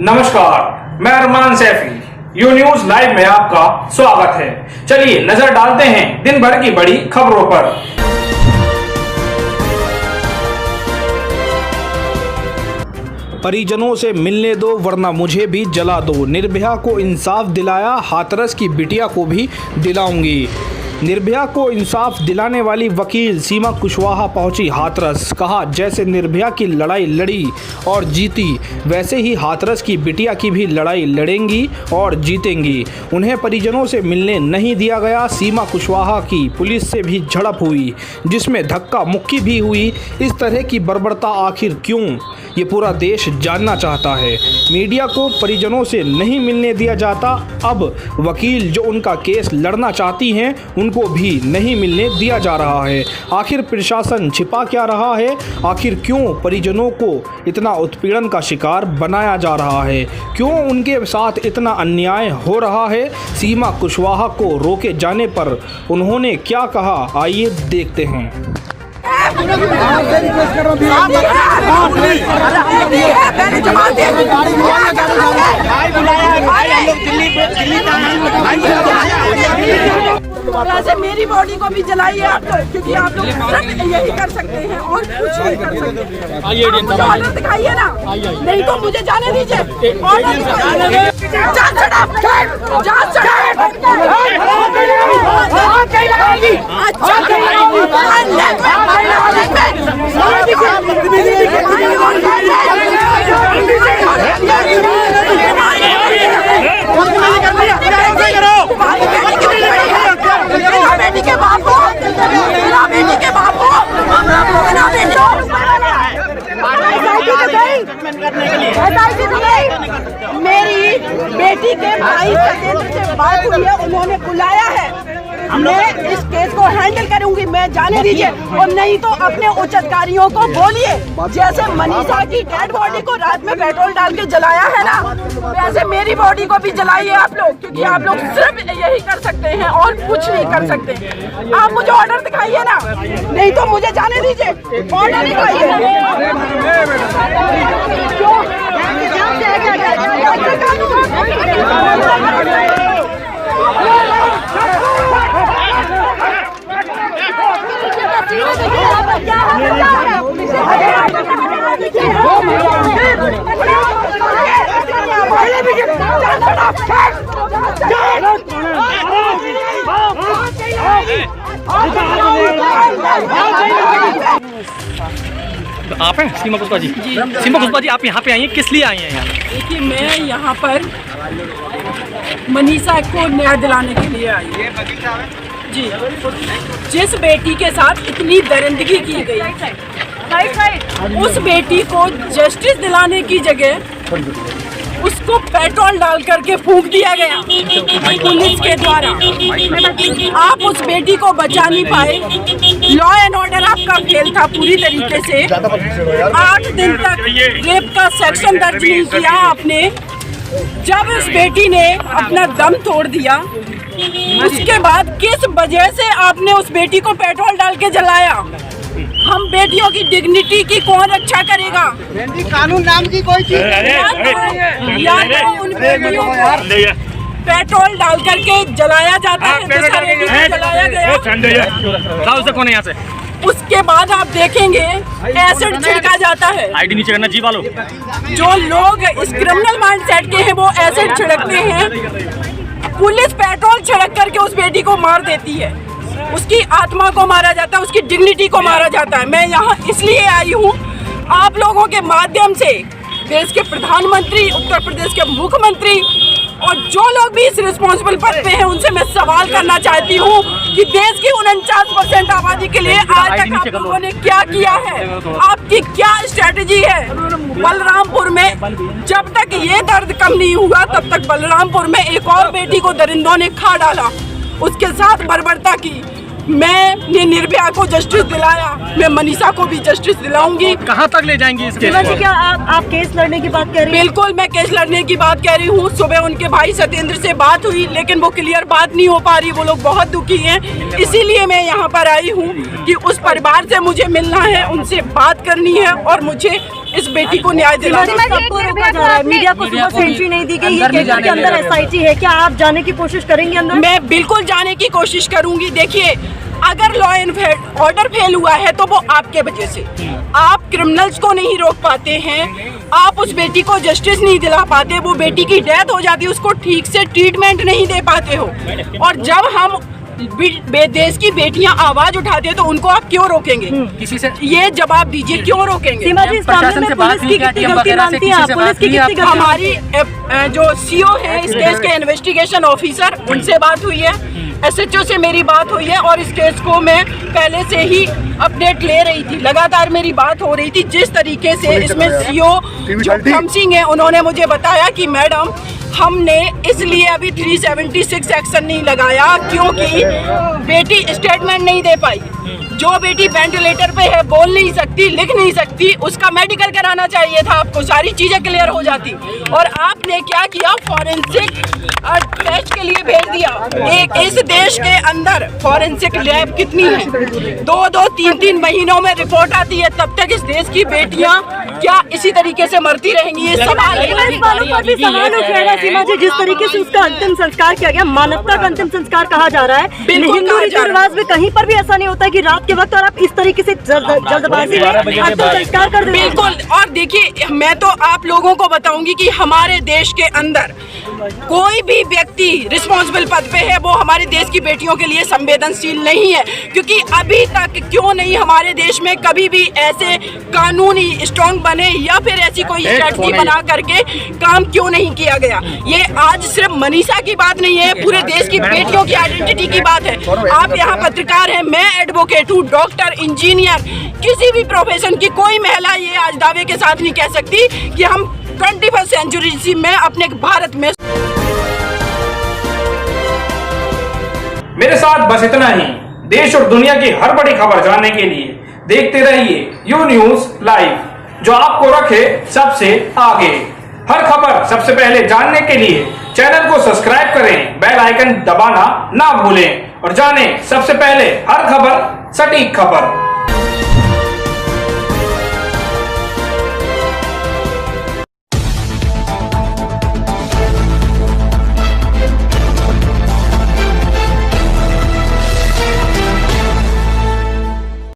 नमस्कार, मैं अरमान Saifi. You news live में आपका स्वागत है। चलिए नजर डालते हैं दिन भर की बड़ी खबरों पर। परिजनों से मिलने दो वरना मुझे भी जला दो। निर्भया को इंसाफ दिलाया, हाथरस की बिटिया को भी दिलाऊंगी। निर्भया को इंसाफ दिलाने वाली वकील सीमा कुशवाहा पहुंची हाथरस। कहा, जैसे निर्भया की लड़ाई लड़ी और जीती, वैसे ही हाथरस की बिटिया की भी लड़ाई लड़ेंगी और जीतेंगी। उन्हें परिजनों से मिलने नहीं दिया गया। सीमा कुशवाहा की पुलिस से भी झड़प हुई, जिसमें धक्का मुक्की भी हुई। इस तरह की बर्बरता आखिर क्यों, ये पूरा देश जानना चाहता है। मीडिया को परिजनों से नहीं मिलने दिया जाता। अब वकील जो उनका केस लड़ना चाहती हैं, उनको भी नहीं मिलने दिया जा रहा है। आखिर प्रशासन छिपा क्या रहा है? आखिर क्यों परिजनों को इतना उत्पीड़न का शिकार बनाया जा रहा है? क्यों उनके साथ इतना अन्याय हो रहा है? सीमा कुशवाहा को रोके जाने पर उन्होंने क्या कहा, आइए देखते हैं। वैसे मेरी बॉडी को भी जलाइए आप लोग, क्योंकि आप लोग सिर्फ यही कर सकते हैं और कुछ नहीं कर सकते। आप मुझे ऑर्डर दिखाइए ना, नहीं तो मुझे जाने दीजिए। ऑर्डर दिखाइए। बेटी के बाप हो, बेटी के बाप हो, मेरी बेटी के भाई से बात हुई है, उन्होंने बुलाया है। मैं इस केस को हैंडल करूंगी, मैं जाने दीजिए। और नहीं तो अपने उच्च अधिकारियों को बोलिए, जैसे मनीषा की डेड बॉडी को रात में पेट्रोल डाल के जलाया है ना, वैसे मेरी बॉडी को भी जलाइए आप लोग, क्योंकि आप लोग सिर्फ यही कर सकते हैं और कुछ नहीं कर सकते। आप मुझे ऑर्डर दिखाइए ना, नहीं तो मुझे जाने दीजिए। ऑर्डर दिखाइए। आप हैं सीमा कुशवाहा जी? सीमा कुशवाहा जी, आप यहाँ पे आई हैं, किस लिए आई हैं यहाँ? देखिए, मैं यहाँ पर मनीषा को न्याय दिलाने के लिए आई जी। जिस बेटी के साथ इतनी दरिंदगी की गई, उस बेटी को जस्टिस दिलाने की जगह उसको पेट्रोल डाल करके फूंक दिया गया पुलिस के द्वारा। आप उस बेटी को बचा नहीं पाए। लॉ एंड ऑर्डर आपका फेल था पूरी तरीके से। 8 दिन तक रेप का सेक्शन दर्ज नहीं किया आपने। जब उस बेटी ने अपना दम तोड़ दिया, उसके बाद किस वजह से आपने उस बेटी को पेट्रोल डाल के जलाया? हम बेटियों की डिग्निटी की कौन रक्षा करेगा? कानून नाम की कोई चीज या तो उन बेटियों को पेट्रोल डाल करके जलाया जाता है, जलाया गया। उसे कौन है यहाँ से? उसके बाद आप देखेंगे एसिड छिड़का जाता है। आईडी नीचे करना जी वालों। जो लोग इस क्रिमिनल माइंडसेट के हैं, वो एसिड छिड़कते हैं। पुलिस पेट्रोल छिड़क करके उस बेटी को मार देती है। उसकी आत्मा को मारा जाता है, उसकी डिग्निटी को मारा जाता है। मैं यहाँ इसलिए आई हूँ, आप लोगों के माध्यम से देश के प्रधानमंत्री, उत्तर प्रदेश के मुख्यमंत्री और जो लोग भी इस रिस्पॉन्सिबल पद पे हैं, उनसे मैं सवाल करना चाहती हूँ कि देश की 49% आबादी के लिए आज तक आप लोगों ने क्या किया है? आपकी क्या स्ट्रेटेजी है? बलरामपुर में जब तक ये दर्द कम नहीं हुआ, तब तक बलरामपुर में एक और बेटी को दरिंदों ने खा डाला, उसके साथ बर्बरता की। मैंने निर्भया को जस्टिस दिलाया, मैं मनीषा को भी जस्टिस दिलाऊंगी। कहाँ तक ले जाएंगी इस केस सीमा जी, को? क्या आप केस लड़ने की बात कह रही हैं? बिल्कुल मैं केस लड़ने की बात कह रही हूँ। सुबह उनके भाई सत्येंद्र से बात हुई, लेकिन वो क्लियर बात नहीं हो पा रही। वो लोग बहुत दुखी हैं, इसीलिए मैं यहाँ पर आई हूँ कि उस परिवार से मुझे मिलना है, उनसे बात करनी है और मुझे इस बेटी को न्याय दिलाना है। सबको रोका जा रहा है, मीडिया को सुबह से एंट्री नहीं दी गई है। केस के अंदर SIT है, क्या आप जाने की कोशिश करेंगे अंदर? मैं बिल्कुल जाने की कोशिश करूंगी। देखिए, अगर लॉ एंड ऑर्डर फेल हुआ है तो वो आपके वजह से। आप क्रिमिनल्स को नहीं रोक पाते हैं, आप उस बेटी को जस्टिस नहीं दिला पाते, वो बेटी की डेथ हो जाती है, उसको ठीक से ट्रीटमेंट नहीं दे पाते हो। और जब हम देश की बेटियां आवाज उठाते हैं तो उनको आप क्यों रोकेंगे? किसी से ये जवाब दीजिए, क्यों रोकेंगे? सीमा जी, इस मामले में पुलिस की कितनी गलती मानती हैं आप? पुलिस की कितनी गलती? हमारी जो CO है इस केस के इन्वेस्टिगेशन ऑफिसर, उनसे बात हुई है, SHO से मेरी बात हुई है और इस केस को मैं पहले से ही अपडेट ले रही थी, लगातार मेरी बात हो रही थी। जिस तरीके से इसमें CO जो खम सिंह है, उन्होंने मुझे बताया कि मैडम हमने इसलिए अभी 376 एक्शन नहीं लगाया क्योंकि बेटी स्टेटमेंट नहीं दे पाई। जो बेटी वेंटिलेटर पे है, बोल नहीं सकती, लिख नहीं सकती, उसका मेडिकल कराना चाहिए था, आपको सारी चीजें क्लियर हो जाती। और आपने क्या किया, फॉरेंसिक टेस्ट के लिए भेज दिया। एक इस देश के अंदर फॉरेंसिक लैब कितनी है, 2-2, 3-3 महीनों में रिपोर्ट आती है, तब तक इस देश की बेटियां क्या इसी तरीके से मरती रहेंगी? ये सवाल है। इस बात पर भी सवाल उठेगा सीमा जी, जिस तरीके से उसका अंतिम संस्कार किया गया, मानवता का अंतिम संस्कार कहा जा रहा है। बिल्कुल हिंदू कहा रीति जा रहा है। रिवाज में कहीं पर भी ऐसा नहीं होता कि रात के वक्त और आप इस तरीके से जल्दबाजी में अंतिम संस्कार कर देते हैं। बिल्कुल। और देखिए, मैं तो आप लोगों को बताऊंगी कि हमारे देश के अंदर कोई भी व्यक्ति रिस्पॉन्सिबल पद पे है वो हमारे देश की बेटियों के लिए संवेदनशील नहीं है, क्योंकि अभी तक क्यों नहीं हमारे देश में कभी भी ऐसे कानूनी स्ट्रॉन्ग बने या फिर ऐसी कोई स्ट्रेटजी बना करके काम क्यों नहीं किया गया। ये आज सिर्फ मनीषा की बात नहीं है, पूरे देश की बेटियों की आइडेंटिटी की बात है। आप यहाँ पत्रकार हैं, मैं एडवोकेट हूँ, डॉक्टर, इंजीनियर, किसी भी प्रोफेशन की कोई महिला ये आज दावे के साथ नहीं कह सकती कि हम 21वीं सेंचुरी में अपने भारत में। मेरे साथ बस इतना ही। देश और दुनिया की हर बड़ी खबर जानने के लिए देखते रहिए यू न्यूज लाइव, जो आपको रखे सबसे आगे। हर खबर सबसे पहले जानने के लिए चैनल को सब्सक्राइब करें, बेल आइकन दबाना ना भूलें और जानें सबसे पहले हर खबर, सटीक खबर।